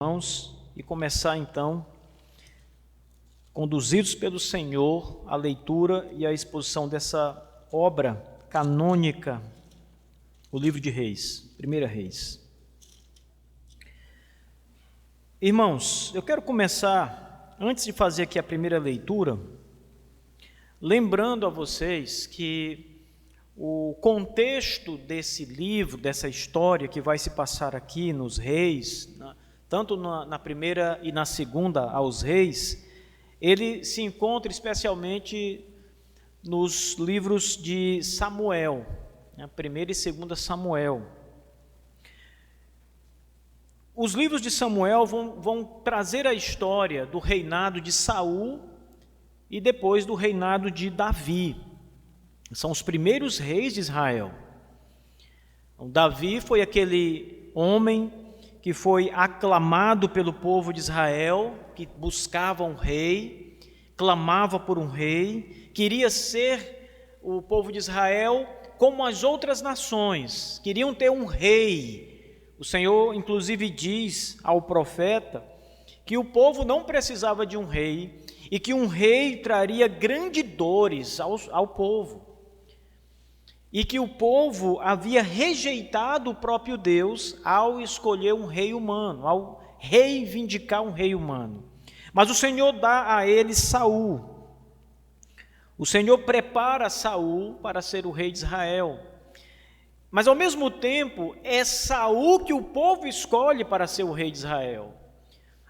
Irmãos, e começar então, conduzidos pelo Senhor, a leitura e a exposição dessa obra canônica, o livro de Reis, 1 Reis. Irmãos, eu quero começar, antes de fazer aqui a primeira leitura, lembrando a vocês que o contexto desse livro, dessa história que vai se passar aqui nos Reis, tanto na primeira e na segunda aos Reis, ele se encontra especialmente nos livros de Samuel, 1 e 2 Samuel. Os livros de Samuel vão trazer a história do reinado de Saul e depois do reinado de Davi. São os primeiros reis de Israel. Davi foi aquele homem que foi aclamado pelo povo de Israel, que buscava um rei, clamava por um rei, queria ser o povo de Israel como as outras nações, queriam ter um rei. O Senhor, inclusive, diz ao profeta que o povo não precisava de um rei e que um rei traria grandes dores ao povo. E que o povo havia rejeitado o próprio Deus ao escolher um rei humano, ao reivindicar um rei humano. Mas o Senhor dá a ele Saul. O Senhor prepara Saul para ser o rei de Israel. Mas ao mesmo tempo é Saul que o povo escolhe para ser o rei de Israel.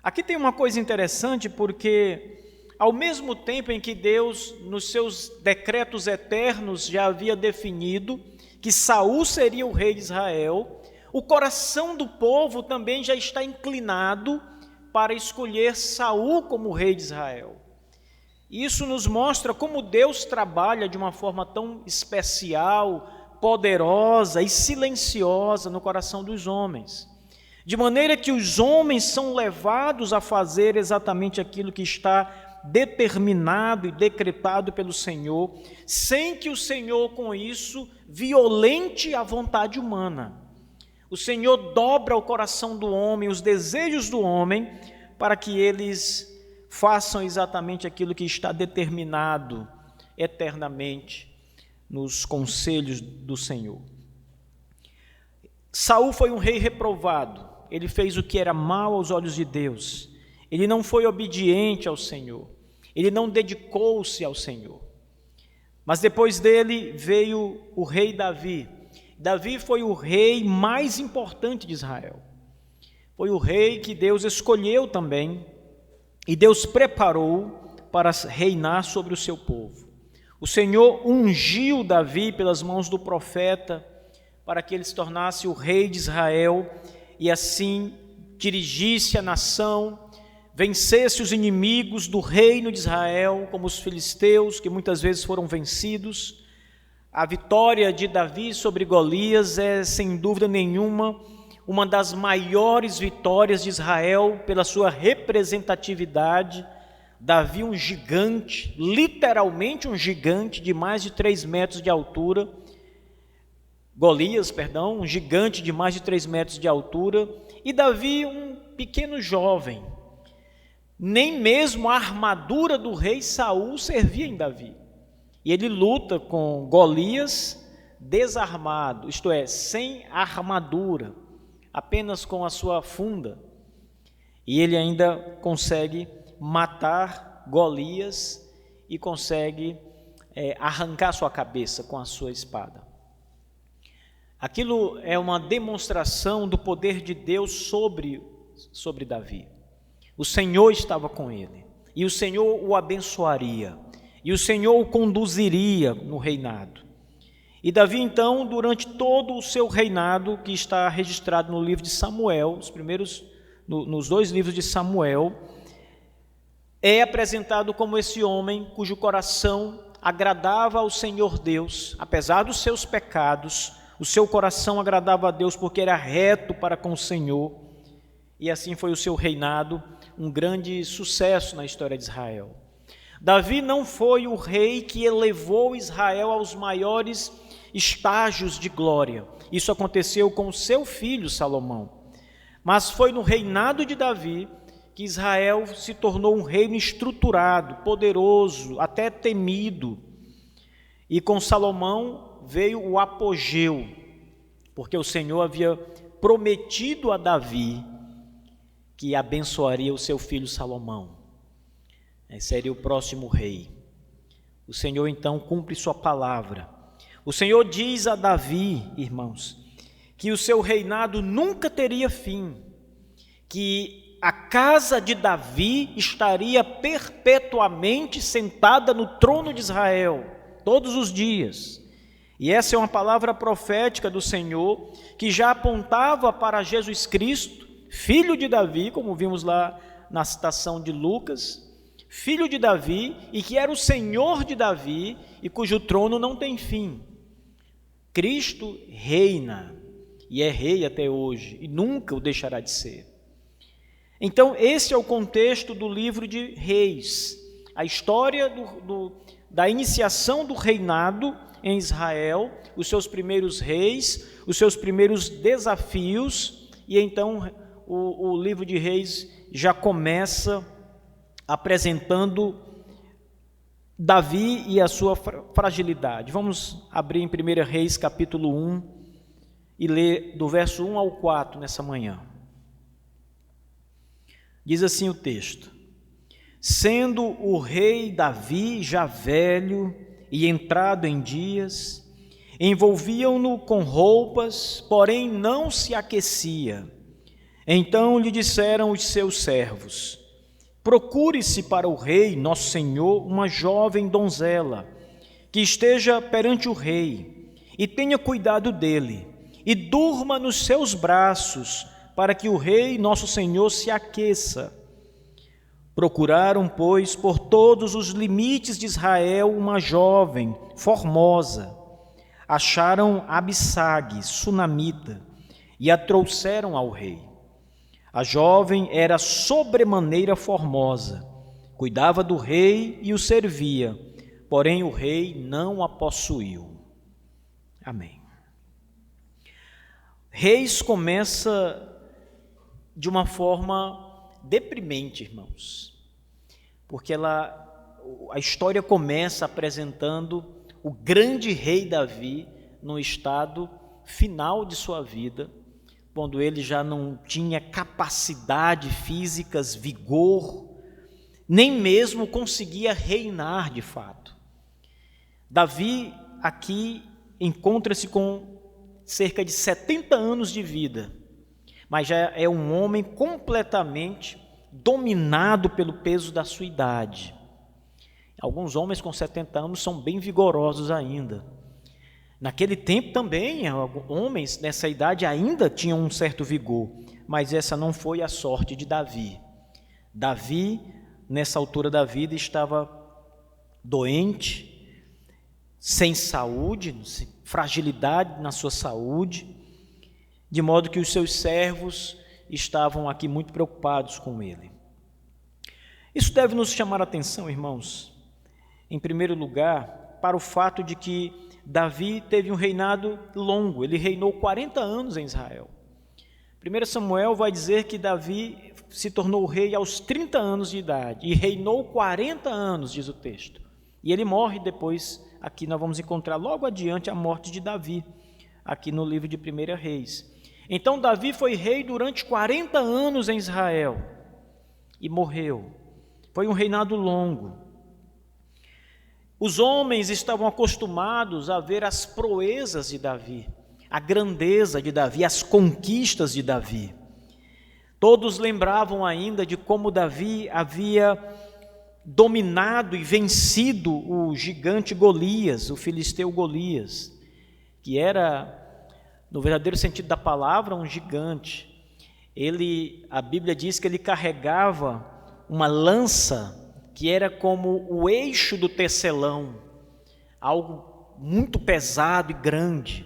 Aqui tem uma coisa interessante, porque ao mesmo tempo em que Deus, nos seus decretos eternos, já havia definido que Saul seria o rei de Israel, o coração do povo também já está inclinado para escolher Saul como rei de Israel. Isso nos mostra como Deus trabalha de uma forma tão especial, poderosa e silenciosa no coração dos homens. De maneira que os homens são levados a fazer exatamente aquilo que está determinado e decretado pelo Senhor, sem que o Senhor com isso violente a vontade humana. O Senhor dobra o coração do homem, os desejos do homem, para que eles façam exatamente aquilo que está determinado eternamente nos conselhos do Senhor. Saul foi um rei reprovado, ele fez o que era mal aos olhos de Deus. Ele não foi obediente ao Senhor, ele não dedicou-se ao Senhor. Mas depois dele veio o rei Davi. Davi foi o rei mais importante de Israel. Foi o rei que Deus escolheu também, e Deus preparou para reinar sobre o seu povo. O Senhor ungiu Davi pelas mãos do profeta, para que ele se tornasse o rei de Israel, e assim dirigisse a nação, vencesse os inimigos do reino de Israel, como os filisteus, que muitas vezes foram vencidos. A vitória de Davi sobre Golias é, sem dúvida nenhuma, uma das maiores vitórias de Israel pela sua representatividade. Davi, um gigante, literalmente um gigante de mais de 3 metros de altura. Golias, um gigante de mais de 3 metros de altura. E Davi, um pequeno jovem. Nem mesmo a armadura do rei Saul servia em Davi. E ele luta com Golias desarmado, isto é, sem armadura, apenas com a sua funda. E ele ainda consegue matar Golias e consegue arrancar sua cabeça com a sua espada. Aquilo é uma demonstração do poder de Deus sobre Davi. O Senhor estava com ele, e o Senhor o abençoaria, e o Senhor o conduziria no reinado. E Davi, então, durante todo o seu reinado, que está registrado no livro de Samuel, nos 2 livros de Samuel, é apresentado como esse homem cujo coração agradava ao Senhor Deus, apesar dos seus pecados, o seu coração agradava a Deus porque era reto para com o Senhor, e assim foi o seu reinado, um grande sucesso na história de Israel. Davi não foi o rei que elevou Israel aos maiores estágios de glória. Isso aconteceu com o seu filho Salomão. Mas foi no reinado de Davi que Israel se tornou um reino estruturado, poderoso, até temido. E com Salomão veio o apogeu, porque o Senhor havia prometido a Davi que abençoaria o seu filho Salomão. Seria o próximo rei. O Senhor então cumpre sua palavra. O Senhor diz a Davi, irmãos, que o seu reinado nunca teria fim, que a casa de Davi estaria perpetuamente sentada no trono de Israel, todos os dias. E essa é uma palavra profética do Senhor, que já apontava para Jesus Cristo, filho de Davi, como vimos lá na citação de Lucas, filho de Davi, e que era o Senhor de Davi, e cujo trono não tem fim. Cristo reina, e é rei até hoje, e nunca o deixará de ser. Então, esse é o contexto do livro de Reis, a história da iniciação do reinado em Israel, os seus primeiros reis, os seus primeiros desafios, e então o livro de Reis já começa apresentando Davi e a sua fragilidade. Vamos abrir em 1 Reis capítulo 1 e ler do verso 1 ao 4 nessa manhã. Diz assim o texto: Sendo o rei Davi já velho e entrado em dias, envolviam-no com roupas, porém não se aquecia. Então lhe disseram os seus servos: Procure-se para o rei, nosso senhor, uma jovem donzela, que esteja perante o rei, e tenha cuidado dele, e durma nos seus braços, para que o rei, nosso senhor, se aqueça. Procuraram, pois, por todos os limites de Israel uma jovem, formosa. Acharam Abissag, sunamita, e a trouxeram ao rei. A jovem era sobremaneira formosa, cuidava do rei e o servia, porém o rei não a possuiu. Amém. Reis começa de uma forma deprimente, irmãos, porque a história começa apresentando o grande rei Davi no estado final de sua vida, quando ele já não tinha capacidade físicas, vigor, nem mesmo conseguia reinar de fato. Davi aqui encontra-se com cerca de 70 anos de vida, mas já é um homem completamente dominado pelo peso da sua idade. Alguns homens com 70 anos são bem vigorosos ainda. Naquele tempo também, homens nessa idade ainda tinham um certo vigor, mas essa não foi a sorte de Davi. Davi, nessa altura da vida, estava doente, sem saúde, fragilidade na sua saúde, de modo que os seus servos estavam aqui muito preocupados com ele. Isso deve nos chamar a atenção, irmãos, em primeiro lugar, para o fato de que Davi teve um reinado longo, ele reinou 40 anos em Israel. 1 Samuel vai dizer que Davi se tornou rei aos 30 anos de idade e reinou 40 anos, diz o texto. E ele morre depois, aqui nós vamos encontrar logo adiante a morte de Davi, aqui no livro de 1 Reis. Então Davi foi rei durante 40 anos em Israel e morreu. Foi um reinado longo. Os homens estavam acostumados a ver as proezas de Davi, a grandeza de Davi, as conquistas de Davi. Todos lembravam ainda de como Davi havia dominado e vencido o gigante Golias, o filisteu Golias, que era, no verdadeiro sentido da palavra, um gigante. A Bíblia diz que ele carregava uma lança que era como o eixo do tecelão, algo muito pesado e grande.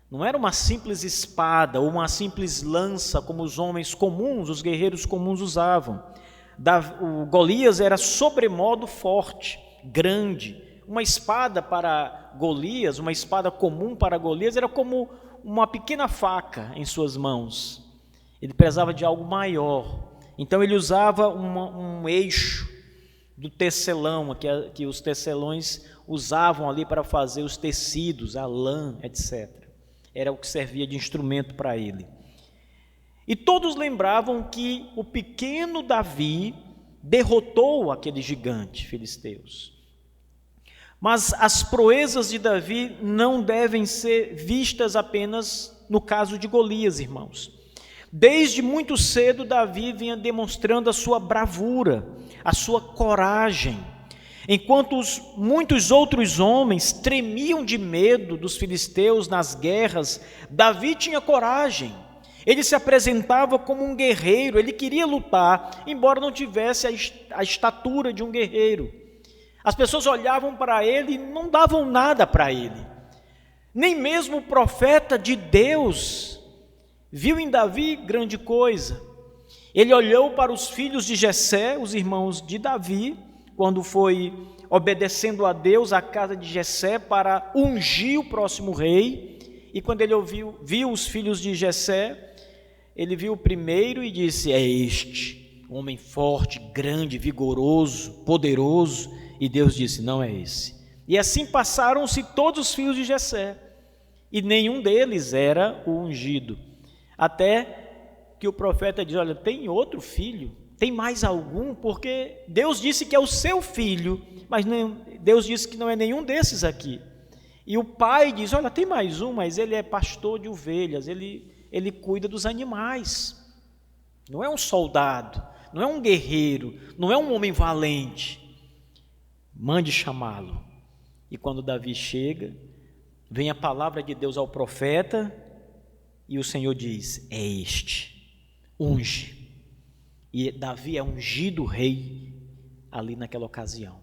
Não era uma simples espada ou uma simples lança como os homens comuns, os guerreiros comuns usavam. O Golias era sobremodo forte, grande. Uma espada para Golias, uma espada comum para Golias, era como uma pequena faca em suas mãos. Ele prezava de algo maior. Então ele usava um eixo do tecelão, que os tecelões usavam ali para fazer os tecidos, a lã, etc. Era o que servia de instrumento para ele. E todos lembravam que o pequeno Davi derrotou aquele gigante filisteus. Mas as proezas de Davi não devem ser vistas apenas no caso de Golias, irmãos. Desde muito cedo, Davi vinha demonstrando a sua bravura, a sua coragem. Enquanto muitos outros homens tremiam de medo dos filisteus nas guerras, Davi tinha coragem. Ele se apresentava como um guerreiro, ele queria lutar, embora não tivesse a estatura de um guerreiro. As pessoas olhavam para ele e não davam nada para ele. Nem mesmo o profeta de Deus viu em Davi grande coisa. Ele olhou para os filhos de Jessé, os irmãos de Davi, quando foi obedecendo a Deus à casa de Jessé para ungir o próximo rei. E quando ele viu os filhos de Jessé, ele viu o primeiro e disse: é este, um homem forte, grande, vigoroso, poderoso. E Deus disse: não é esse. E assim passaram-se todos os filhos de Jessé, e nenhum deles era o ungido. Até que o profeta diz: olha, tem outro filho? Tem mais algum? Porque Deus disse que é o seu filho, mas Deus disse que não é nenhum desses aqui. E o pai diz: olha, tem mais um, mas ele é pastor de ovelhas, ele cuida dos animais. Não é um soldado, não é um guerreiro, não é um homem valente. Mande chamá-lo. E quando Davi chega, vem a palavra de Deus ao profeta, e o Senhor diz: é este, unge. E Davi é ungido rei ali naquela ocasião.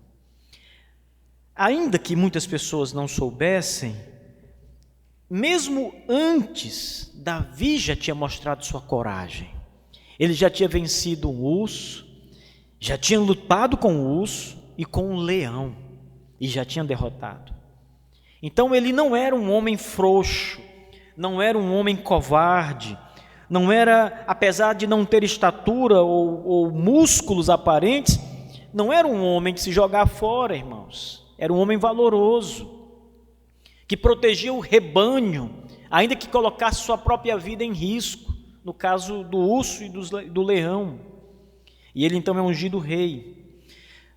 Ainda que muitas pessoas não soubessem, mesmo antes, Davi já tinha mostrado sua coragem. Ele já tinha vencido um urso, já tinha lutado com o urso e com um leão, e já tinha derrotado. Então ele não era um homem frouxo, não era um homem covarde, não era, apesar de não ter estatura ou músculos aparentes, não era um homem de se jogar fora, irmãos. Era um homem valoroso, que protegia o rebanho, ainda que colocasse sua própria vida em risco, no caso do urso e do leão. E ele então é ungido rei.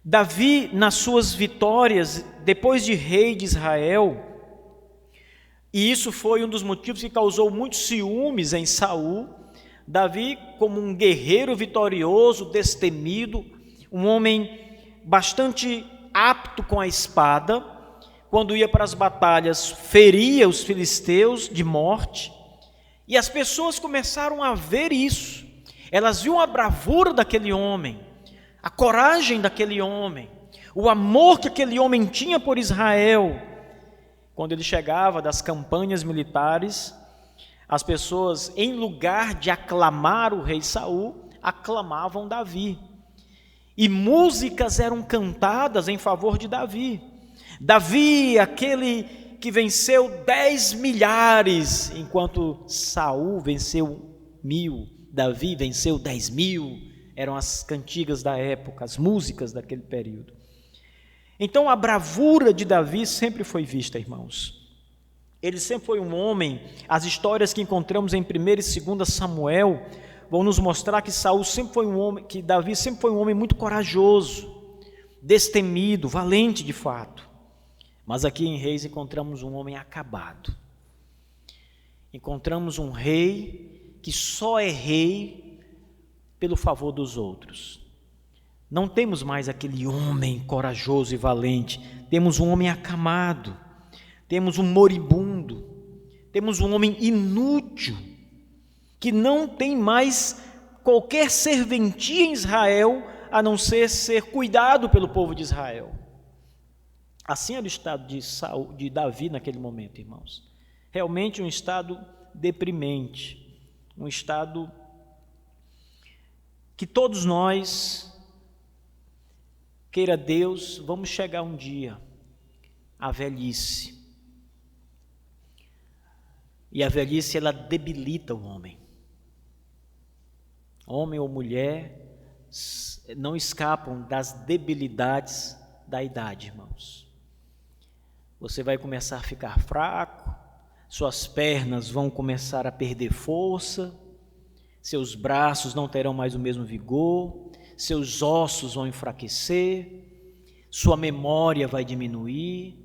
Davi, nas suas vitórias, depois de rei de Israel, e isso foi um dos motivos que causou muitos ciúmes em Saul, Davi, como um guerreiro vitorioso, destemido, um homem bastante apto com a espada, quando ia para as batalhas, feria os filisteus de morte, e as pessoas começaram a ver isso. Elas viam a bravura daquele homem, a coragem daquele homem, o amor que aquele homem tinha por Israel. Quando ele chegava das campanhas militares, as pessoas, em lugar de aclamar o rei Saul, aclamavam Davi. E músicas eram cantadas em favor de Davi. Davi, aquele que venceu 10 milhares, enquanto Saul venceu 1000, Davi venceu 10.000, eram as cantigas da época, as músicas daquele período. Então a bravura de Davi sempre foi vista, irmãos. Ele sempre foi um homem, as histórias que encontramos em 1 e 2 Samuel vão nos mostrar que Davi sempre foi um homem muito corajoso, destemido, valente de fato. Mas aqui em Reis encontramos um homem acabado. Encontramos um rei que só é rei pelo favor dos outros. Não temos mais aquele homem corajoso e valente, temos um homem acamado, temos um moribundo, temos um homem inútil, que não tem mais qualquer serventia em Israel, a não ser cuidado pelo povo de Israel. Assim era o estado de Davi naquele momento, irmãos. Realmente um estado deprimente, um estado que todos nós, queira Deus, vamos chegar um dia à velhice. E a velhice, ela debilita o homem. homem ou mulher, não escapam das debilidades da idade, irmãos. Você vai começar a ficar fraco, suas pernas vão começar a perder força, seus braços não terão mais o mesmo vigor, seus ossos vão enfraquecer, sua memória vai diminuir,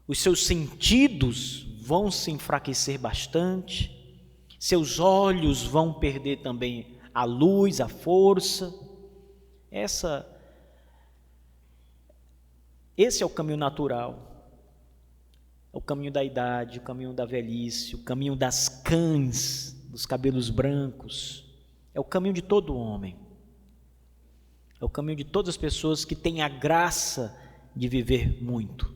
os seus sentidos vão se enfraquecer bastante, seus olhos vão perder também a luz, a força. Esse é o caminho natural. É o caminho da idade, o caminho da velhice, o caminho das cães, dos cabelos brancos. É o caminho de todo homem. É o caminho de todas as pessoas que têm a graça de viver muito.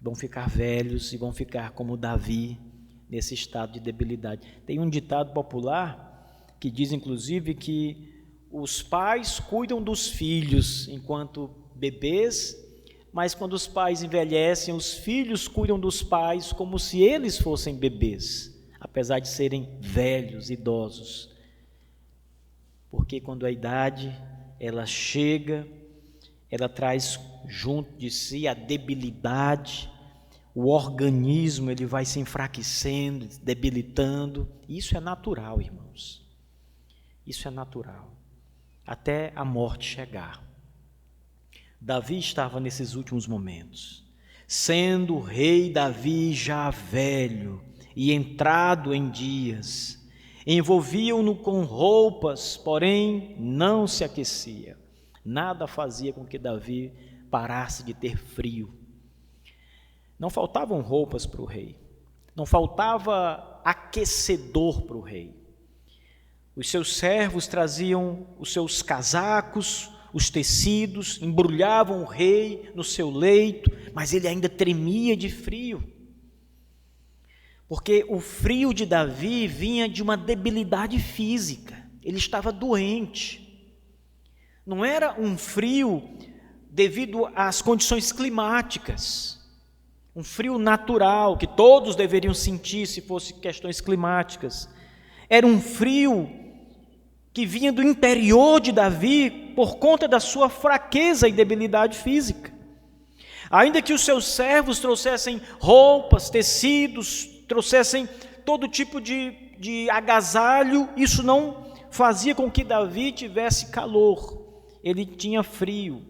Vão ficar velhos e vão ficar como Davi, nesse estado de debilidade. Tem um ditado popular que diz, inclusive, que os pais cuidam dos filhos enquanto bebês, mas quando os pais envelhecem, os filhos cuidam dos pais como se eles fossem bebês, apesar de serem velhos, idosos. Porque quando a idade, ela chega, ela traz junto de si a debilidade, o organismo ele vai se enfraquecendo, debilitando. Isso é natural, irmãos. Isso é natural, até a morte chegar. Davi estava nesses últimos momentos, sendo o rei Davi já velho e entrado em dias, envolviam-no com roupas, porém não se aquecia. Nada fazia com que Davi parasse de ter frio. Não faltavam roupas para o rei, não faltava aquecedor para o rei. Os seus servos traziam os seus casacos, os tecidos, embrulhavam o rei no seu leito, mas ele ainda tremia de frio. Porque o frio de Davi vinha de uma debilidade física, ele estava doente. Não era um frio devido às condições climáticas, um frio natural que todos deveriam sentir se fossem questões climáticas. Era um frio que vinha do interior de Davi por conta da sua fraqueza e debilidade física. Ainda que os seus servos trouxessem roupas, tecidos, trouxessem todo tipo de agasalho, isso não fazia com que Davi tivesse calor, ele tinha frio.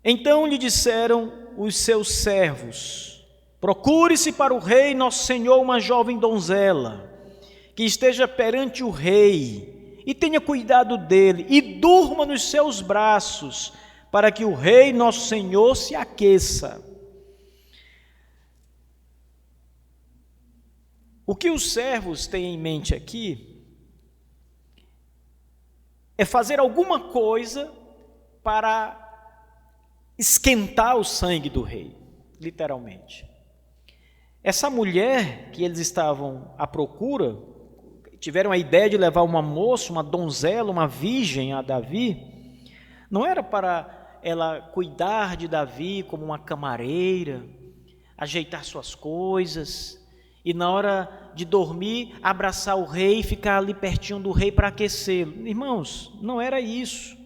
Então lhe disseram os seus servos: procure-se para o rei nosso senhor uma jovem donzela, que esteja perante o rei, e tenha cuidado dele, e durma nos seus braços, para que o rei nosso senhor se aqueça. O que os servos têm em mente aqui é fazer alguma coisa para esquentar o sangue do rei, literalmente. Essa mulher que eles estavam à procura, tiveram a ideia de levar uma moça, uma donzela, uma virgem a Davi, não era para ela cuidar de Davi como uma camareira, ajeitar suas coisas, e na hora de dormir, abraçar o rei e ficar ali pertinho do rei para aquecê-lo. Irmãos, não era isso.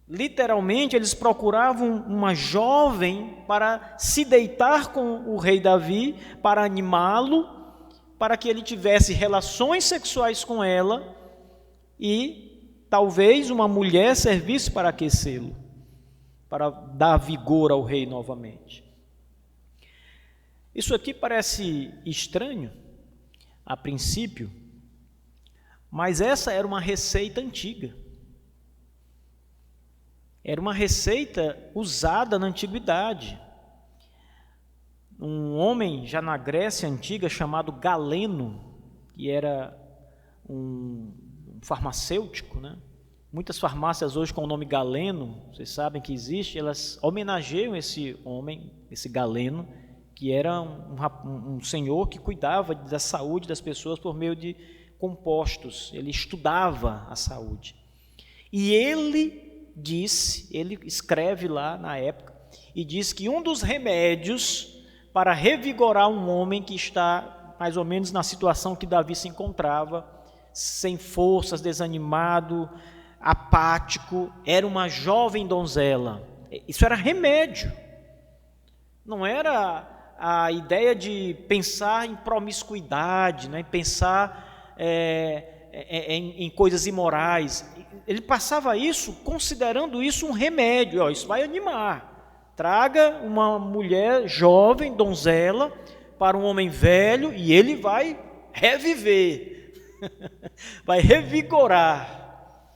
Literalmente, eles procuravam uma jovem para se deitar com o rei Davi, para animá-lo, para que ele tivesse relações sexuais com ela e talvez uma mulher servisse para aquecê-lo, para dar vigor ao rei novamente. Isso aqui parece estranho a princípio, mas essa era uma receita antiga. Era uma receita usada na antiguidade. Um homem já na Grécia antiga chamado Galeno, que era um farmacêutico, né? Muitas farmácias hoje com o nome Galeno, vocês sabem que existe, elas homenageiam esse homem, esse Galeno, que era um senhor que cuidava da saúde das pessoas por meio de compostos. Ele estudava a saúde. E ele escreve lá na época, e diz que um dos remédios para revigorar um homem que está mais ou menos na situação que Davi se encontrava, sem forças, desanimado, apático. Era uma jovem donzela. Isso era remédio. Não era a ideia de pensar em promiscuidade, né? Pensar em coisas imorais. Ele passava isso, considerando isso um remédio. Isso vai animar. Traga uma mulher jovem, donzela, para um homem velho, e ele vai reviver, vai revigorar.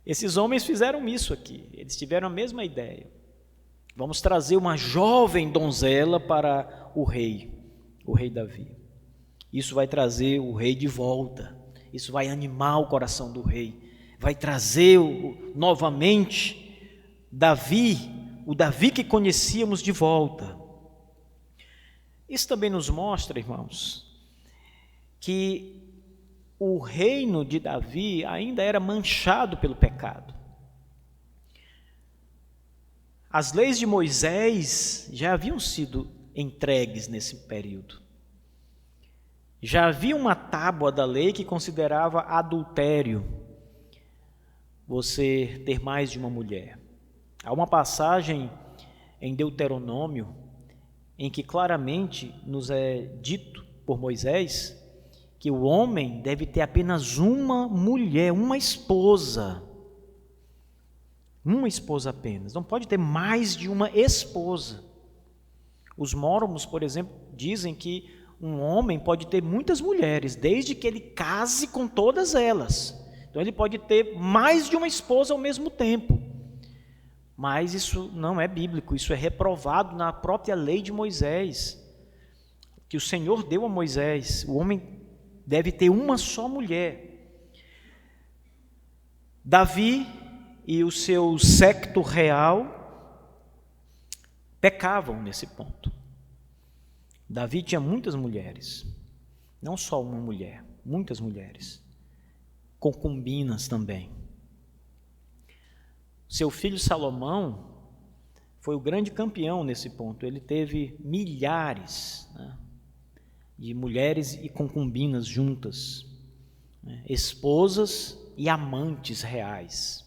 Esses homens fizeram isso aqui, eles tiveram a mesma ideia. Vamos trazer uma jovem donzela para o rei Davi. Isso vai trazer o rei de volta, isso vai animar o coração do rei, vai trazer novamente o Davi que conhecíamos de volta. Isso também nos mostra, irmãos, que o reino de Davi ainda era manchado pelo pecado. As leis de Moisés já haviam sido entregues nesse período. Já havia uma tábua da lei que considerava adultério você ter mais de uma mulher. Há uma passagem em Deuteronômio em que claramente nos é dito por Moisés que o homem deve ter apenas uma mulher, uma esposa apenas, não pode ter mais de uma esposa. Os mórmons, por exemplo, dizem que um homem pode ter muitas mulheres, desde que ele case com todas elas. Então ele pode ter mais de uma esposa ao mesmo tempo. Mas isso não é bíblico, isso é reprovado na própria lei de Moisés, que o Senhor deu a Moisés. O homem deve ter uma só mulher. Davi e o seu séquito real pecavam nesse ponto. Davi tinha muitas mulheres, não só uma mulher, muitas mulheres, concubinas também. Seu filho Salomão foi o grande campeão nesse ponto. Ele teve milhares, né, de mulheres e concubinas juntas, né, esposas e amantes reais.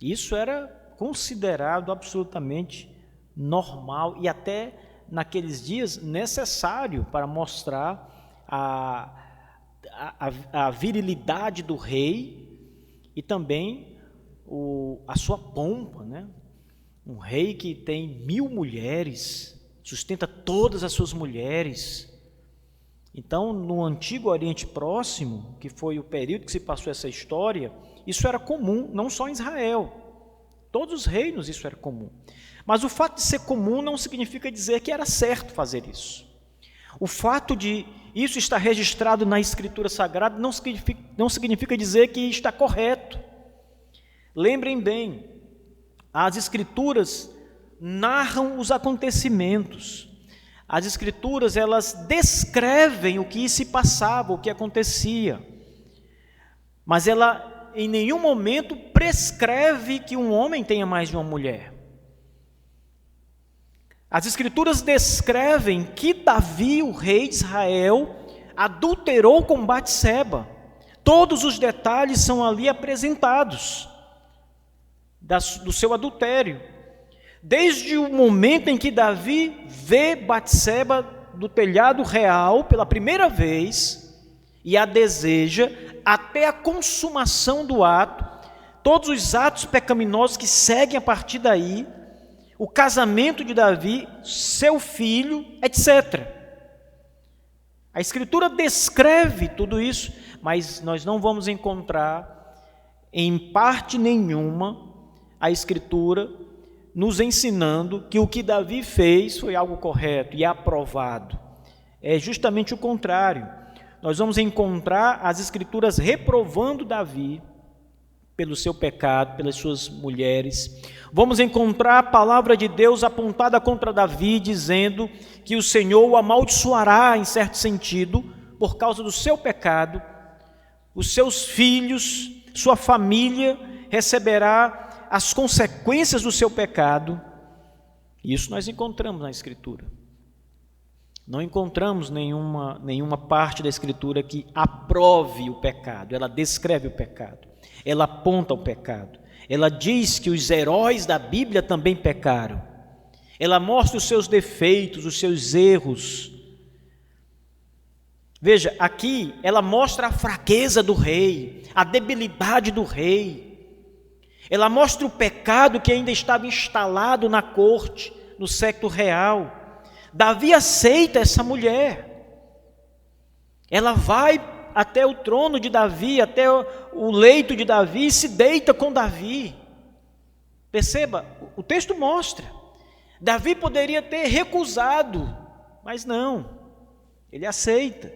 Isso era considerado absolutamente normal e até naqueles dias necessário para mostrar a virilidade do rei e também a sua pompa, né? Um rei que tem 1000 mulheres, sustenta todas as suas mulheres. Então, no Antigo Oriente Próximo, que foi o período que se passou essa história, isso era comum, não só em Israel. Todos os reinos isso era comum. Mas o fato de ser comum não significa dizer que era certo fazer isso. O fato de isso estar registrado na Escritura Sagrada não significa dizer que está correto. Lembrem bem, as Escrituras narram os acontecimentos. As Escrituras, elas descrevem o que se passava, o que acontecia. Mas ela, em nenhum momento, prescreve que um homem tenha mais de uma mulher. As Escrituras descrevem que Davi, o rei de Israel, adulterou com Batseba. Todos os detalhes são ali apresentados do seu adultério. Desde o momento em que Davi vê Batseba do telhado real pela primeira vez e a deseja, até a consumação do ato, todos os atos pecaminosos que seguem a partir daí, o casamento de Davi, seu filho, etc. A Escritura descreve tudo isso, mas nós não vamos encontrar em parte nenhuma a Escritura nos ensinando que o que Davi fez foi algo correto e aprovado. É justamente o contrário. Nós vamos encontrar as Escrituras reprovando Davi pelo seu pecado, pelas suas mulheres. Vamos encontrar a palavra de Deus apontada contra Davi, dizendo que o Senhor o amaldiçoará, em certo sentido, por causa do seu pecado. Os seus filhos, sua família receberá as consequências do seu pecado. Isso nós encontramos na Escritura. Não encontramos nenhuma parte da Escritura que aprove o pecado. Ela descreve o pecado, ela aponta o pecado, ela diz que os heróis da Bíblia também pecaram, ela mostra os seus defeitos, os seus erros. Veja, aqui ela mostra a fraqueza do rei, a debilidade do rei, ela mostra o pecado que ainda estava instalado na corte, no século real. Davi aceita essa mulher, ela vai até o trono de Davi, até o leito de Davi e se deita com Davi. Perceba, o texto mostra, Davi poderia ter recusado, mas não, ele aceita.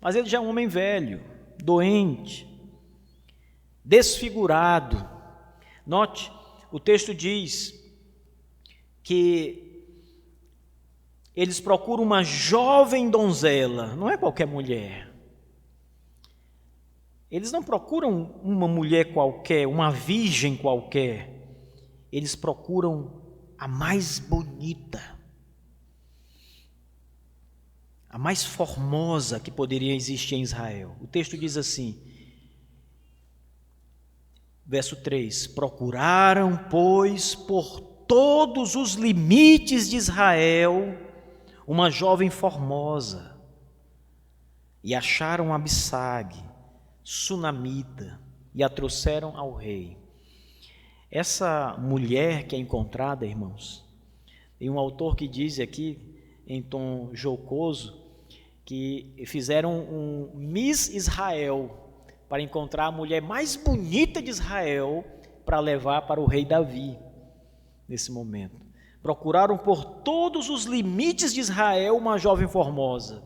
Mas ele já é um homem velho, doente, desfigurado. Note, o texto diz que eles procuram uma jovem donzela, não é qualquer mulher. Eles não procuram uma mulher qualquer, uma virgem qualquer. Eles procuram a mais bonita, a mais formosa que poderia existir em Israel. O texto diz assim, verso 3: procuraram, pois, por todos os limites de Israel, uma jovem formosa, e acharam Abissag, sunamita, e a trouxeram ao rei. Essa mulher que é encontrada, irmãos, tem um autor que diz aqui, em tom jocoso, que fizeram um Miss Israel para encontrar a mulher mais bonita de Israel para levar para o rei Davi, nesse momento. Procuraram por todos os limites de Israel uma jovem formosa,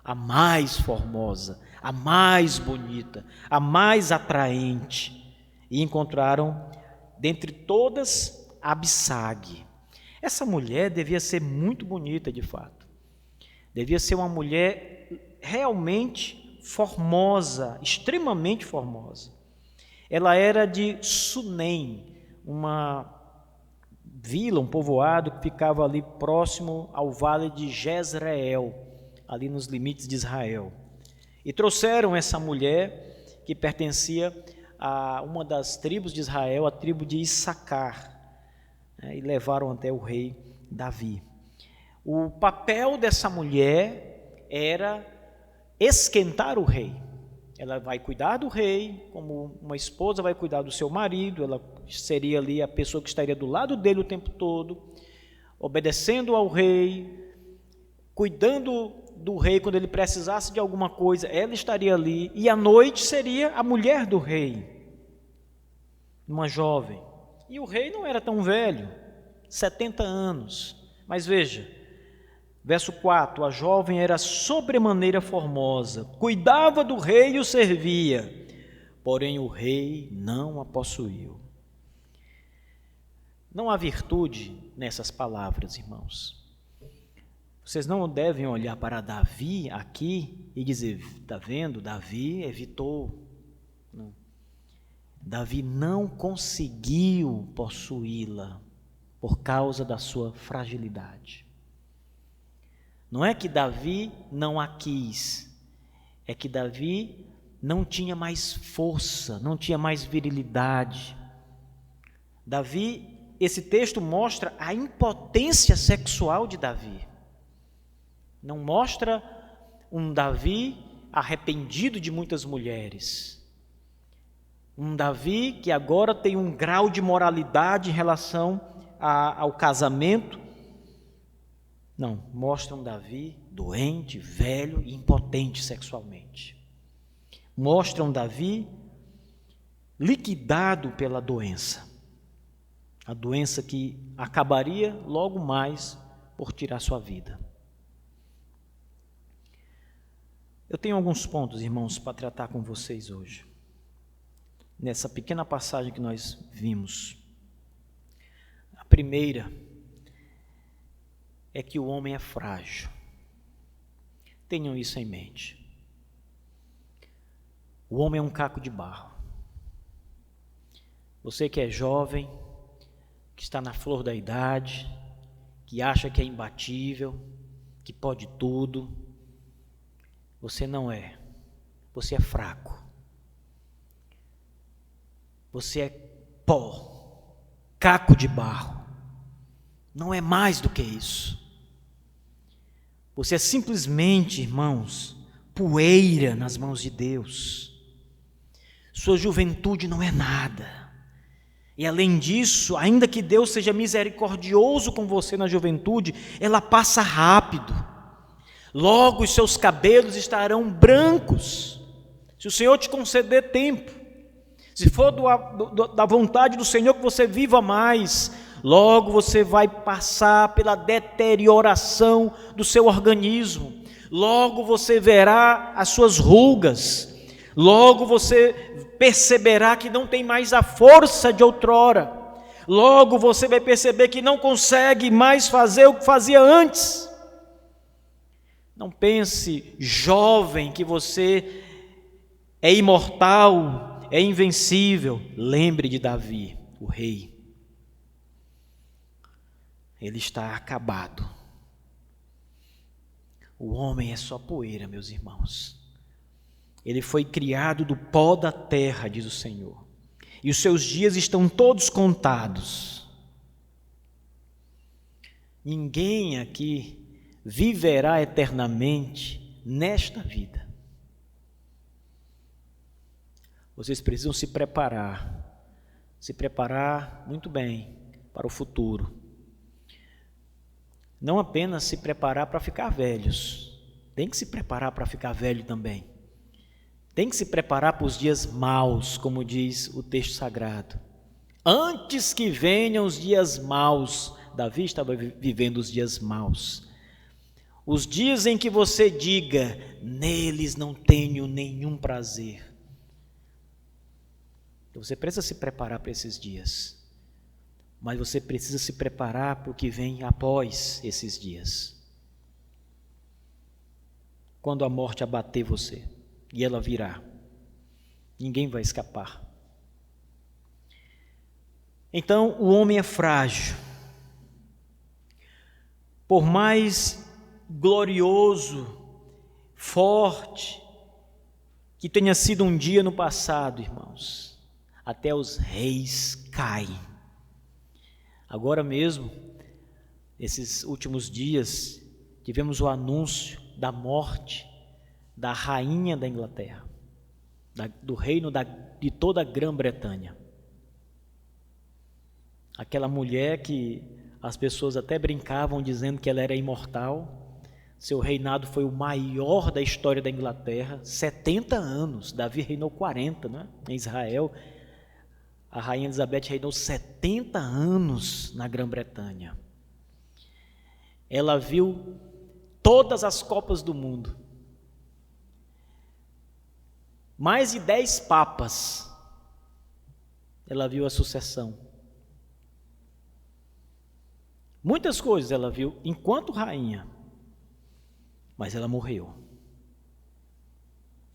a mais formosa, a mais bonita, a mais atraente, e encontraram dentre todas Abissag. Essa mulher devia ser muito bonita de fato, devia ser uma mulher realmente formosa, extremamente formosa. Ela era de Sunem, uma vila, um povoado que ficava ali próximo ao vale de Jezreel, ali nos limites de Israel. E trouxeram essa mulher que pertencia a uma das tribos de Israel, a tribo de Issacar, e levaram até o rei Davi. O papel dessa mulher era esquentar o rei. Ela vai cuidar do rei, como uma esposa vai cuidar do seu marido, ela seria ali a pessoa que estaria do lado dele o tempo todo, obedecendo ao rei, cuidando do rei quando ele precisasse de alguma coisa, ela estaria ali, e à noite seria a mulher do rei, uma jovem. E o rei não era tão velho, 70 anos, mas veja, verso 4, a jovem era sobremaneira formosa, cuidava do rei e o servia, porém o rei não a possuiu. Não há virtude nessas palavras, irmãos. Vocês não devem olhar para Davi aqui e dizer, está vendo, Davi evitou. Não. Davi não conseguiu possuí-la por causa da sua fragilidade. Não é que Davi não a quis, é que Davi não tinha mais força, não tinha mais virilidade. Davi, esse texto mostra a impotência sexual de Davi. Não mostra um Davi arrependido de muitas mulheres. Um Davi que agora tem um grau de moralidade em relação ao casamento. Não, mostra um Davi doente, velho e impotente sexualmente. Mostra um Davi liquidado pela doença. A doença que acabaria logo mais por tirar sua vida. Eu tenho alguns pontos, irmãos, para tratar com vocês hoje. Nessa pequena passagem que nós vimos. A primeira é que o homem é frágil. Tenham isso em mente. O homem é um caco de barro. Você que é jovem, que está na flor da idade, que acha que é imbatível, que pode tudo. Você não é. Você é fraco. Você é pó, caco de barro. Não é mais do que isso. Você é simplesmente, irmãos, poeira nas mãos de Deus. Sua juventude não é nada. E além disso, ainda que Deus seja misericordioso com você na juventude, ela passa rápido. Logo os seus cabelos estarão brancos, se o Senhor te conceder tempo. Se for da vontade do Senhor que você viva mais, logo você vai passar pela deterioração do seu organismo. Logo você verá as suas rugas. Logo você perceberá que não tem mais a força de outrora. Logo você vai perceber que não consegue mais fazer o que fazia antes. Não pense, jovem, que você é imortal, é invencível. Lembre de Davi, o rei. Ele está acabado. O homem é só poeira, meus irmãos. Ele foi criado do pó da terra, diz o Senhor, e os seus dias estão todos contados. Ninguém aqui viverá eternamente nesta vida. Vocês precisam se preparar muito bem para o futuro. Não apenas se preparar para ficar velhos, tem que se preparar para ficar velho também. Tem que se preparar para os dias maus, como diz o texto sagrado. Antes que venham os dias maus, Davi estava vivendo os dias maus. Os dias em que você diga, neles não tenho nenhum prazer. Você precisa se preparar para esses dias. Mas você precisa se preparar para o que vem após esses dias. Quando a morte abater você, e ela virá, ninguém vai escapar. Então, o homem é frágil. Por mais glorioso, forte, que tenha sido um dia no passado, irmãos, até os reis caem. Agora mesmo, nesses últimos dias, tivemos o anúncio da morte da rainha da Inglaterra, do reino de toda a Grã-Bretanha. Aquela mulher que as pessoas até brincavam dizendo que ela era imortal. Seu reinado foi o maior da história da Inglaterra, 70 anos. Davi reinou 40, né? Em Israel. A rainha Elizabeth reinou 70 anos na Grã-Bretanha. Ela viu todas as Copas do Mundo. Mais de 10 papas. Ela viu a sucessão. Muitas coisas ela viu enquanto rainha. Mas ela morreu.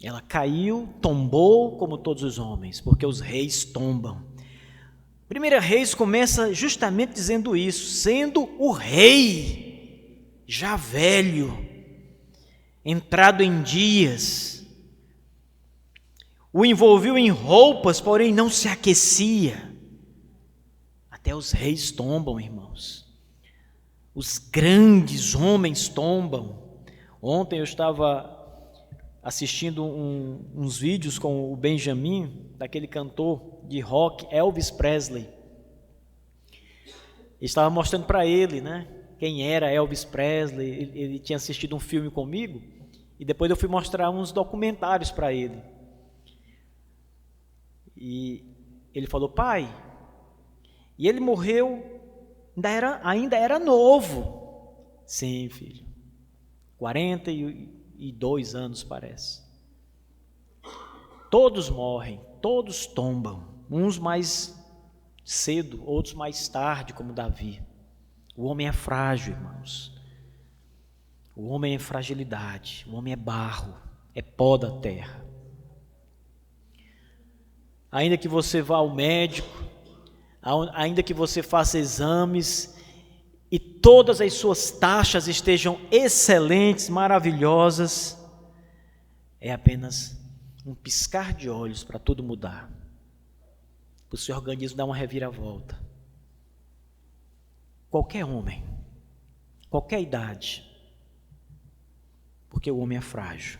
Ela caiu, tombou como todos os homens, porque os reis tombam. 1 Reis começa justamente dizendo isso, sendo o rei, já velho, entrado em dias, o envolviu em roupas, porém não se aquecia. Até os reis tombam, irmãos. Os grandes homens tombam. Ontem eu estava assistindo uns vídeos com o Benjamin, daquele cantor de rock, Elvis Presley. Estava mostrando para ele, né, quem era Elvis Presley. Ele tinha assistido um filme comigo, e depois eu fui mostrar uns documentários para ele. E ele falou, pai, e ele morreu, ainda era novo. Sim, filho, 42 anos parece. Todos morrem, todos tombam, uns mais cedo, outros mais tarde, como Davi. O homem é frágil, irmãos. O homem é fragilidade, o homem é barro, é pó da terra. Ainda que você vá ao médico, ainda que você faça exames e todas as suas taxas estejam excelentes, maravilhosas, é apenas um piscar de olhos para tudo mudar. O seu organismo dá uma reviravolta. Qualquer homem, qualquer idade, porque o homem é frágil.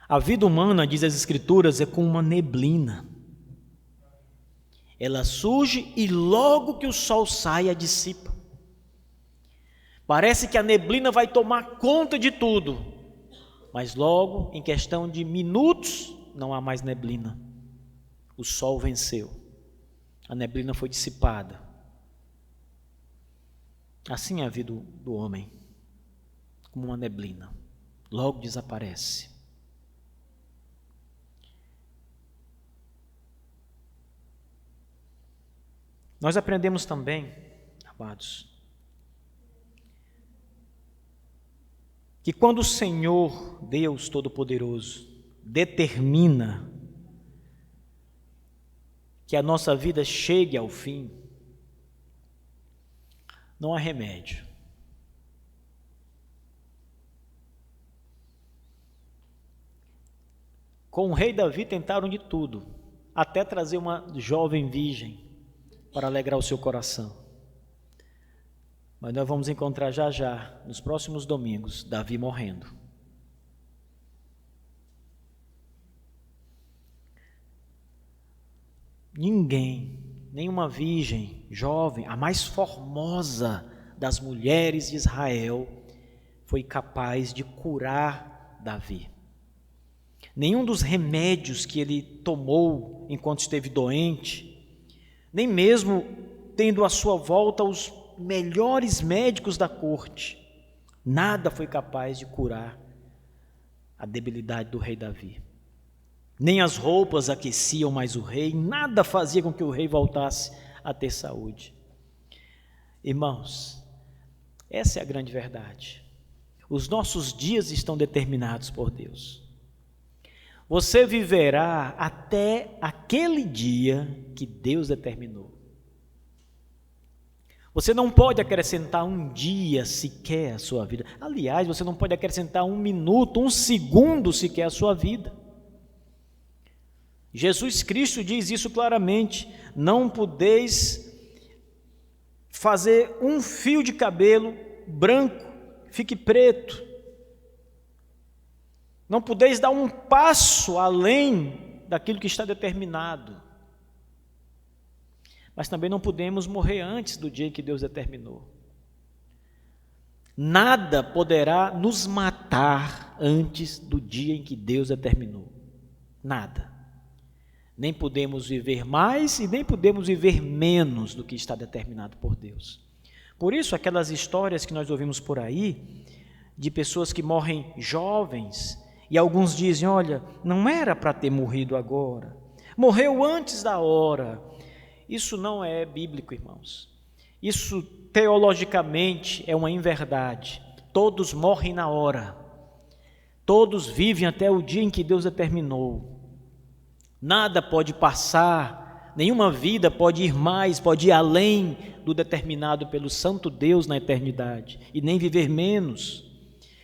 A vida humana, diz as Escrituras, é como uma neblina. Ela surge e logo que o sol sai, a dissipa. Parece que a neblina vai tomar conta de tudo, mas logo, em questão de minutos, não há mais neblina. O sol venceu, a neblina foi dissipada. Assim é a vida do homem, como uma neblina, logo desaparece. Nós aprendemos também, amados, que quando o Senhor, Deus Todo-Poderoso, determina que a nossa vida chegue ao fim, não há remédio. Com o rei Davi tentaram de tudo, até trazer uma jovem virgem para alegrar o seu coração. Mas nós vamos encontrar já, nos próximos domingos, Davi morrendo. Ninguém, nenhuma virgem jovem, a mais formosa das mulheres de Israel, foi capaz de curar Davi. Nenhum dos remédios que ele tomou enquanto esteve doente, nem mesmo tendo à sua volta os melhores médicos da corte, nada foi capaz de curar a debilidade do rei Davi. Nem as roupas aqueciam mais o rei, nada fazia com que o rei voltasse a ter saúde. Irmãos, essa é a grande verdade. Os nossos dias estão determinados por Deus. Você viverá até aquele dia que Deus determinou. Você não pode acrescentar um dia sequer à sua vida. Aliás, você não pode acrescentar um minuto, um segundo sequer à sua vida. Jesus Cristo diz isso claramente: não podeis fazer um fio de cabelo branco, fique preto. Não podeis dar um passo além daquilo que está determinado. Mas também não podemos morrer antes do dia em que Deus determinou. Nada poderá nos matar antes do dia em que Deus determinou. Nada. Nem podemos viver mais e nem podemos viver menos do que está determinado por Deus. Por isso, aquelas histórias que nós ouvimos por aí, de pessoas que morrem jovens, e alguns dizem: olha, não era para ter morrido agora, morreu antes da hora. Isso não é bíblico, irmãos. Isso, teologicamente, é uma inverdade. Todos morrem na hora. Todos vivem até o dia em que Deus determinou. Nada pode passar, nenhuma vida pode ir mais, pode ir além do determinado pelo Santo Deus na eternidade, e nem viver menos.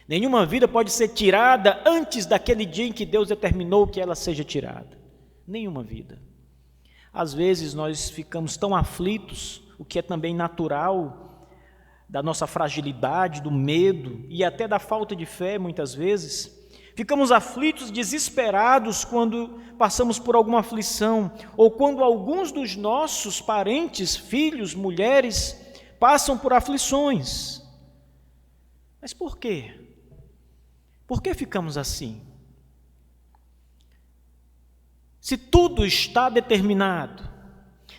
Nenhuma vida pode ser tirada antes daquele dia em que Deus determinou que ela seja tirada. Nenhuma vida. Às vezes nós ficamos tão aflitos, o que é também natural, da nossa fragilidade, do medo e até da falta de fé, muitas vezes. Ficamos aflitos, desesperados quando passamos por alguma aflição, ou quando alguns dos nossos parentes, filhos, mulheres, passam por aflições. Mas por quê? Por que ficamos assim? Se tudo está determinado,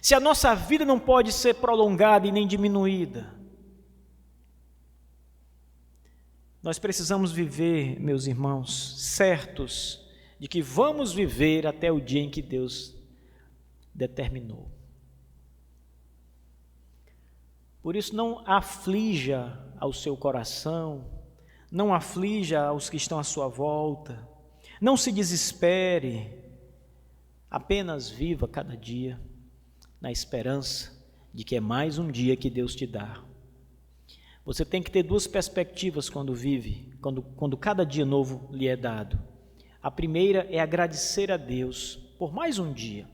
se a nossa vida não pode ser prolongada e nem diminuída, nós precisamos viver, meus irmãos, certos de que vamos viver até o dia em que Deus determinou. Por isso, não aflija ao seu coração, não aflija aos que estão à sua volta, não se desespere, apenas viva cada dia na esperança de que é mais um dia que Deus te dá Você tem que ter duas perspectivas quando vive, quando cada dia novo lhe é dado. A primeira é agradecer a Deus por mais um dia.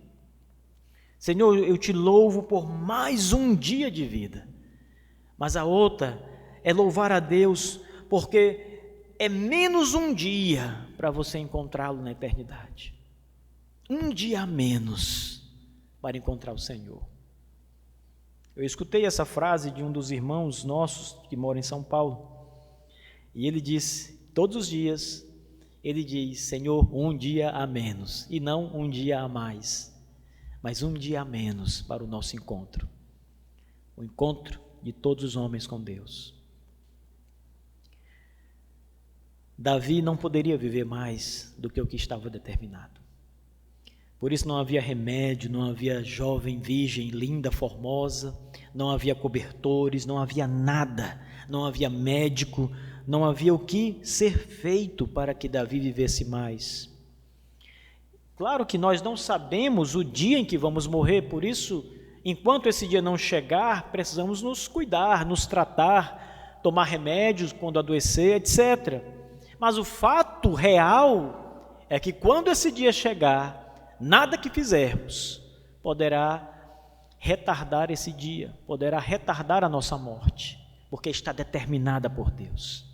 Senhor, eu te louvo por mais um dia de vida. Mas a outra é louvar a Deus porque é menos um dia para você encontrá-lo na eternidade. Um dia a menos para encontrar o Senhor. Eu escutei essa frase de um dos irmãos nossos que mora em São Paulo. E ele disse, todos os dias, ele diz, Senhor, um dia a menos. E não um dia a mais, mas um dia a menos para o nosso encontro. O encontro de todos os homens com Deus. Davi não poderia viver mais do que o que estava determinado. Por isso não havia remédio, não havia jovem virgem, linda, formosa, não havia cobertores, não havia nada, não havia médico, não havia o que ser feito para que Davi vivesse mais. Claro que nós não sabemos o dia em que vamos morrer, por isso, enquanto esse dia não chegar, precisamos nos cuidar, nos tratar, tomar remédios quando adoecer, etc. Mas o fato real é que quando esse dia chegar, nada que fizermos poderá retardar esse dia, poderá retardar a nossa morte, porque está determinada por Deus.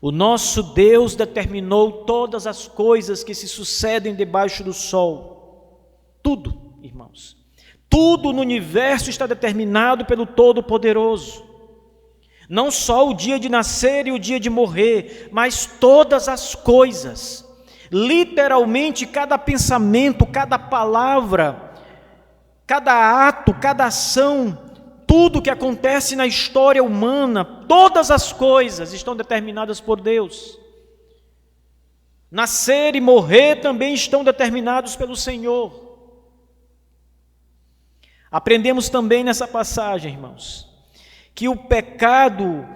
O nosso Deus determinou todas as coisas que se sucedem debaixo do sol. Tudo, irmãos. Tudo no universo está determinado pelo Todo-Poderoso. Não só o dia de nascer e o dia de morrer, mas todas as coisas. Literalmente, cada pensamento, cada palavra, cada ato, cada ação, tudo que acontece na história humana, todas as coisas estão determinadas por Deus. Nascer e morrer também estão determinados pelo Senhor. Aprendemos também nessa passagem, irmãos, que o pecado,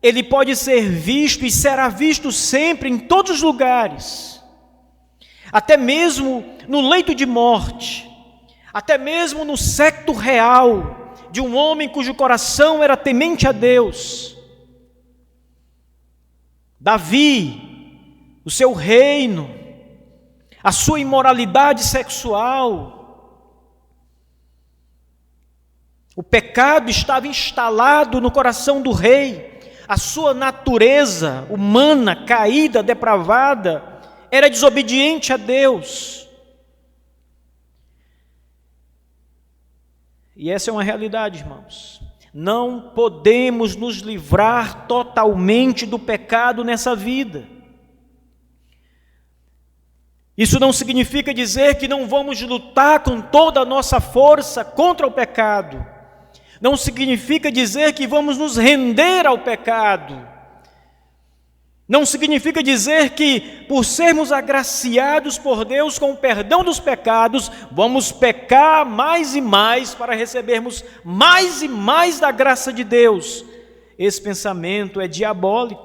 ele pode ser visto e será visto sempre em todos os lugares, até mesmo no leito de morte, até mesmo no séquito real de um homem cujo coração era temente a Deus. Davi, o seu reino, a sua imoralidade sexual, o pecado estava instalado no coração do rei. A sua natureza humana, caída, depravada, era desobediente a Deus. E essa é uma realidade, irmãos. Não podemos nos livrar totalmente do pecado nessa vida. Isso não significa dizer que não vamos lutar com toda a nossa força contra o pecado. Não significa dizer que vamos nos render ao pecado. Não significa dizer que, por sermos agraciados por Deus com o perdão dos pecados, vamos pecar mais e mais para recebermos mais e mais da graça de Deus. Esse pensamento é diabólico.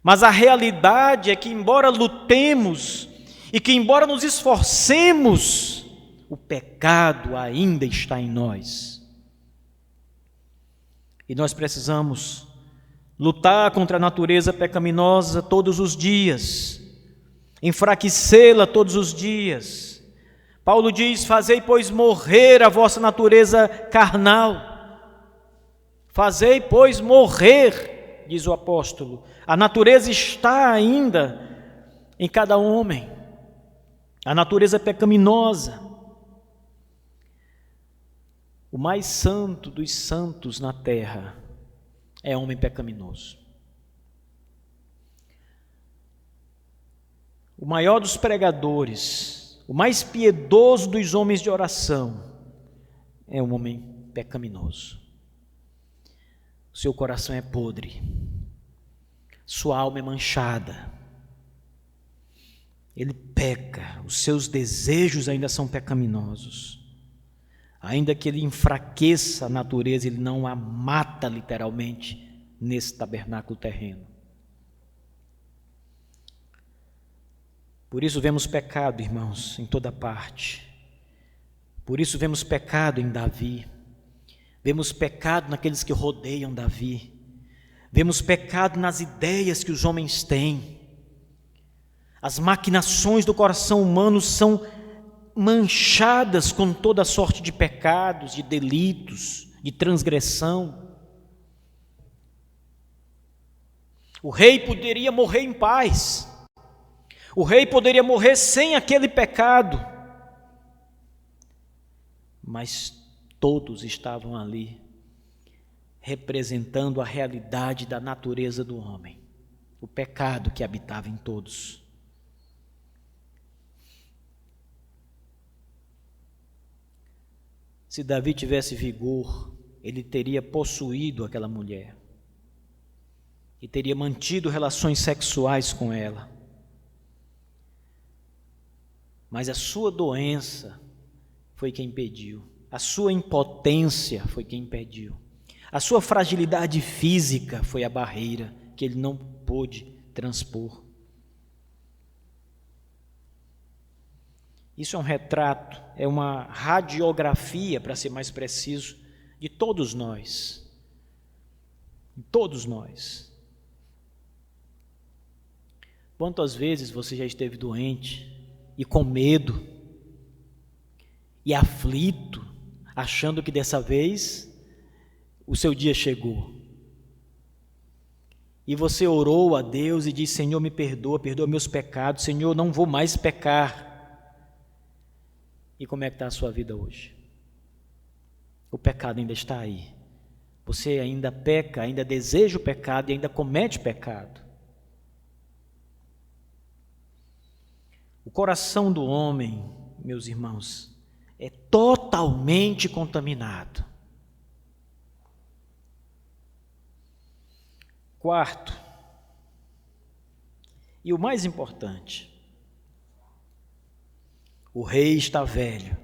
Mas a realidade é que, embora lutemos e que, embora nos esforcemos, o pecado ainda está em nós. E nós precisamos lutar contra a natureza pecaminosa todos os dias, enfraquecê-la todos os dias. Paulo diz, fazei, pois, morrer a vossa natureza carnal. Fazei, pois, morrer, diz o apóstolo. A natureza está ainda em cada homem. A natureza pecaminosa. O mais santo dos santos na terra é homem pecaminoso. O maior dos pregadores, o mais piedoso dos homens de oração, é um homem pecaminoso. Seu coração é podre, sua alma é manchada, ele peca, os seus desejos ainda são pecaminosos. Ainda que ele enfraqueça a natureza, ele não a mata literalmente nesse tabernáculo terreno. Por isso vemos pecado, irmãos, em toda parte. Por isso vemos pecado em Davi. Vemos pecado naqueles que rodeiam Davi. Vemos pecado nas ideias que os homens têm. As maquinações do coração humano são manchadas com toda sorte de pecados, de delitos, de transgressão. O rei poderia morrer em paz. O rei poderia morrer sem aquele pecado. Mas todos estavam ali, representando a realidade da natureza do homem, o pecado que habitava em todos. Se Davi tivesse vigor, ele teria possuído aquela mulher e teria mantido relações sexuais com ela. Mas a sua doença foi quem impediu, a sua impotência foi quem impediu, a sua fragilidade física foi a barreira que ele não pôde transpor. Isso é um retrato, é uma radiografia, para ser mais preciso, de todos nós. Todos nós. Quantas vezes você já esteve doente e com medo e aflito, achando que dessa vez o seu dia chegou? E você orou a Deus e disse: Senhor, me perdoa meus pecados, Senhor, não vou mais pecar. E como é que está a sua vida hoje? O pecado ainda está aí. Você ainda peca, ainda deseja o pecado e ainda comete pecado. O coração do homem, meus irmãos, é totalmente contaminado. Quarto, e o mais importante, o rei está velho,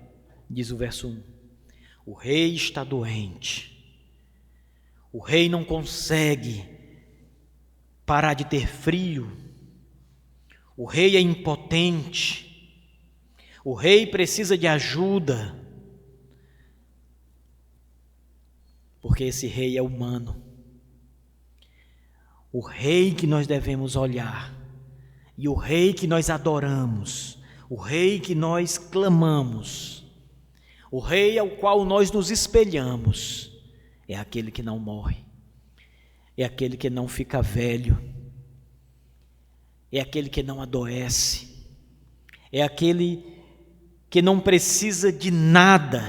diz o verso 1. O rei está doente. O rei não consegue parar de ter frio. O rei é impotente. O rei precisa de ajuda. Porque esse rei é humano. O rei que nós devemos olhar e o rei que nós adoramos, o rei que nós clamamos, o rei ao qual nós nos espelhamos, é aquele que não morre, é aquele que não fica velho, é aquele que não adoece, é aquele que não precisa de nada,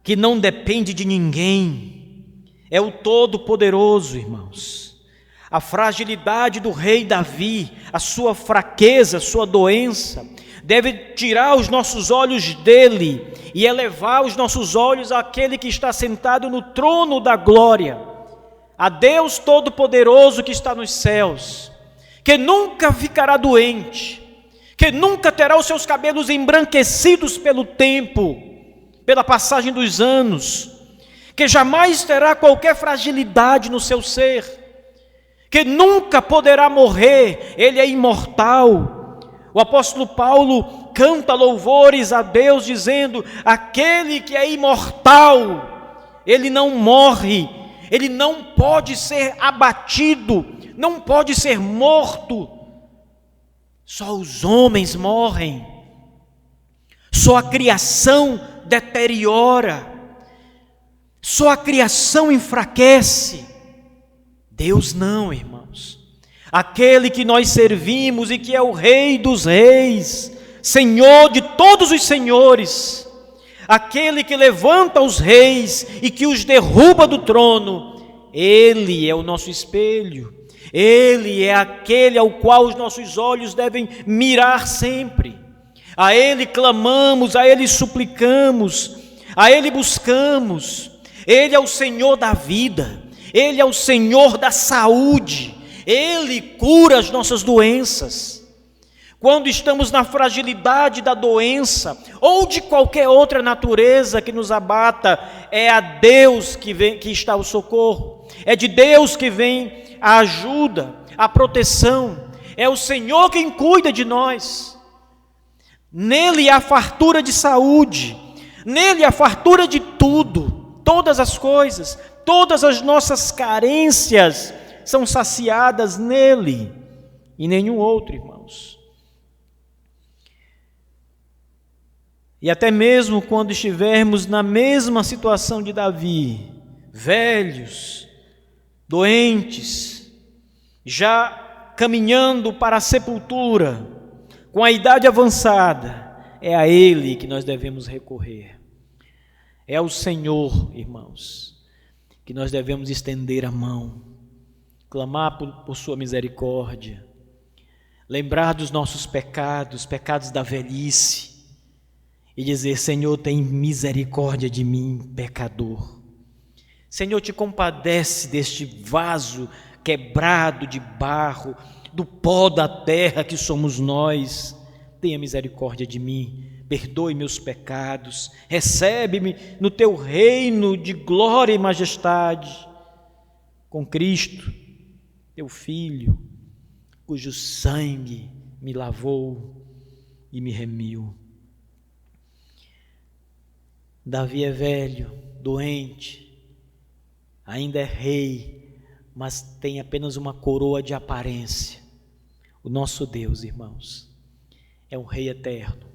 que não depende de ninguém, é o Todo-Poderoso, irmãos. A fragilidade do rei Davi, a sua fraqueza, a sua doença, deve tirar os nossos olhos dele e elevar os nossos olhos àquele que está sentado no trono da glória, a Deus Todo-Poderoso que está nos céus, que nunca ficará doente, que nunca terá os seus cabelos embranquecidos pelo tempo, pela passagem dos anos, que jamais terá qualquer fragilidade no seu ser, que nunca poderá morrer, ele é imortal. O apóstolo Paulo canta louvores a Deus dizendo: aquele que é imortal, ele não morre, ele não pode ser abatido, não pode ser morto. Só os homens morrem, só a criação deteriora, só a criação enfraquece. Deus não, irmãos. Aquele que nós servimos e que é o Rei dos Reis, Senhor de todos os senhores, aquele que levanta os reis e que os derruba do trono, Ele é o nosso espelho, Ele é aquele ao qual os nossos olhos devem mirar sempre. A Ele clamamos, a Ele suplicamos, a Ele buscamos. Ele é o Senhor da vida, Ele é o Senhor da saúde, Ele cura as nossas doenças. Quando estamos na fragilidade da doença ou de qualquer outra natureza que nos abata, é a Deus que está o socorro, é de Deus que vem a ajuda, a proteção, é o Senhor quem cuida de nós. Nele há fartura de saúde, nele há fartura de tudo Todas as coisas, todas as nossas carências são saciadas nele e nenhum outro, irmãos. E até mesmo quando estivermos na mesma situação de Davi, velhos, doentes, já caminhando para a sepultura, com a idade avançada, é a Ele que nós devemos recorrer. É ao Senhor, irmãos, que nós devemos estender a mão, clamar por sua misericórdia, lembrar dos nossos pecados, pecados da velhice, e dizer: Senhor, tem misericórdia de mim, pecador. Senhor, te compadece deste vaso quebrado de barro, do pó da terra que somos nós. Tenha misericórdia de mim, perdoe meus pecados, recebe-me no teu reino de glória e majestade, com Cristo, teu Filho, cujo sangue me lavou e me remiu. Davi é velho, doente, ainda é rei, mas tem apenas uma coroa de aparência. O nosso Deus, irmãos, é um rei eterno,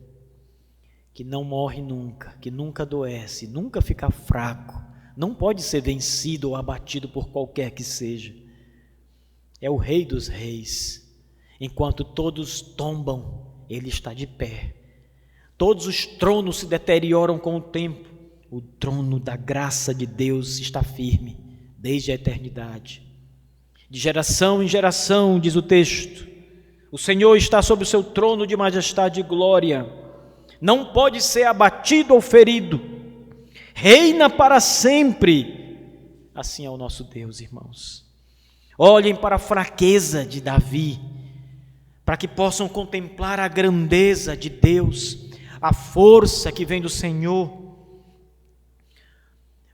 que não morre nunca, que nunca adoece, nunca fica fraco, não pode ser vencido ou abatido por qualquer que seja. É o Rei dos reis. Enquanto todos tombam, ele está de pé. Todos os tronos se deterioram com o tempo, o trono da graça de Deus está firme desde a eternidade. De geração em geração, diz o texto, o Senhor está sobre o seu trono de majestade e glória, não pode ser abatido ou ferido, reina para sempre. Assim é o nosso Deus, irmãos. Olhem para a fraqueza de Davi, para que possam contemplar a grandeza de Deus, a força que vem do Senhor.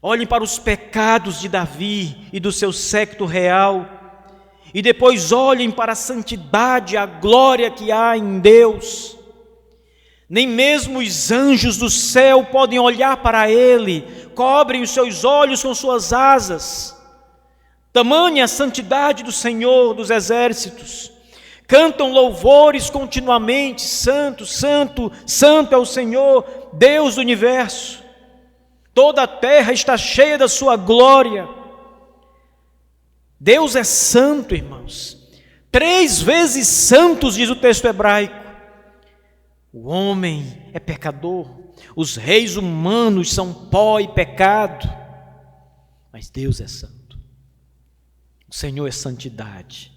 Olhem para os pecados de Davi e do seu séquito real, e depois olhem para a santidade, a glória que há em Deus. Nem mesmo os anjos do céu podem olhar para ele, cobrem os seus olhos com suas asas. Tamanha a santidade do Senhor dos exércitos. Cantam louvores continuamente: santo, santo, santo é o Senhor, Deus do universo. Toda a terra está cheia da sua glória. Deus é santo, irmãos. 3 vezes santos, diz o texto hebraico. O homem é pecador, os reis humanos são pó e pecado, mas Deus é santo. O Senhor é santidade.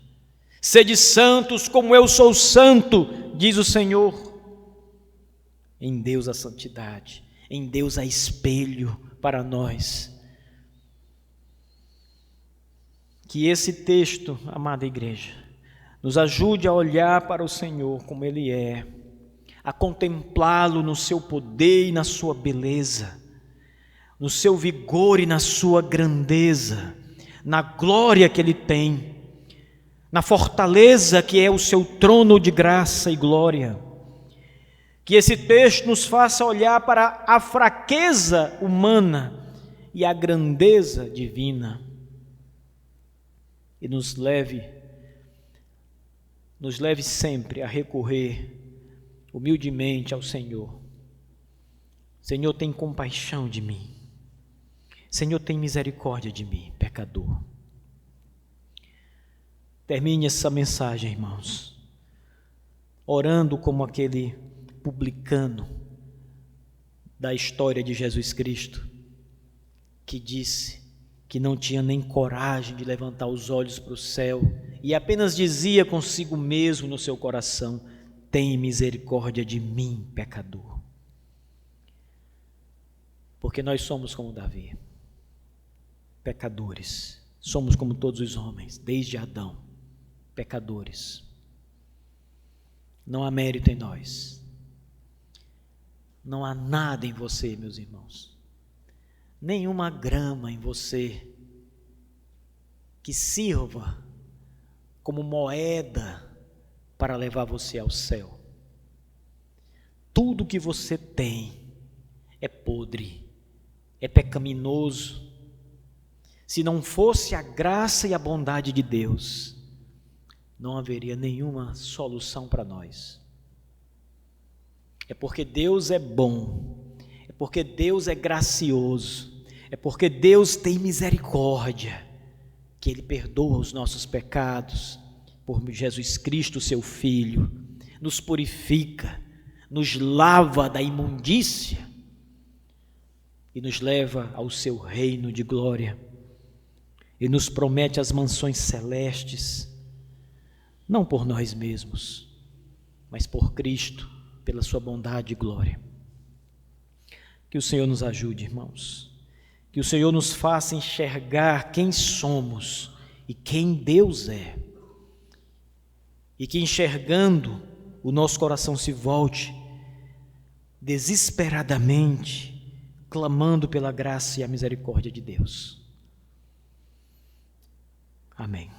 Sede santos como eu sou santo, diz o Senhor. Em Deus a santidade, em Deus há espelho para nós. Que esse texto, amada igreja, nos ajude a olhar para o Senhor como Ele é, a contemplá-lo no seu poder e na sua beleza, no seu vigor e na sua grandeza, na glória que Ele tem, na fortaleza que é o seu trono de graça e glória. Que esse texto nos faça olhar para a fraqueza humana e a grandeza divina, e nos leve sempre a recorrer humildemente ao Senhor. Senhor, tem compaixão de mim. Senhor, tem misericórdia de mim, pecador. Termine essa mensagem, irmãos, orando como aquele publicano da história de Jesus Cristo, que disse que não tinha nem coragem de levantar os olhos para o céu e apenas dizia consigo mesmo no seu coração: tem misericórdia de mim, pecador. Porque nós somos como Davi, pecadores. Somos como todos os homens, desde Adão, pecadores. Não há mérito em nós. Não há nada em você, meus irmãos. Nenhuma grama em você que sirva como moeda para levar você ao céu. Tudo que você tem é podre, é pecaminoso. Se não fosse a graça e a bondade de Deus, não haveria nenhuma solução para nós. É porque Deus é bom, é porque Deus é gracioso, é porque Deus tem misericórdia, que Ele perdoa os nossos pecados, por Jesus Cristo, seu Filho, nos purifica, nos lava da imundícia e nos leva ao seu reino de glória, e nos promete as mansões celestes, não por nós mesmos, mas por Cristo, pela sua bondade e glória. Que o Senhor nos ajude, irmãos, que o Senhor nos faça enxergar quem somos e quem Deus é, e que enxergando o nosso coração se volte desesperadamente, clamando pela graça e a misericórdia de Deus. Amém.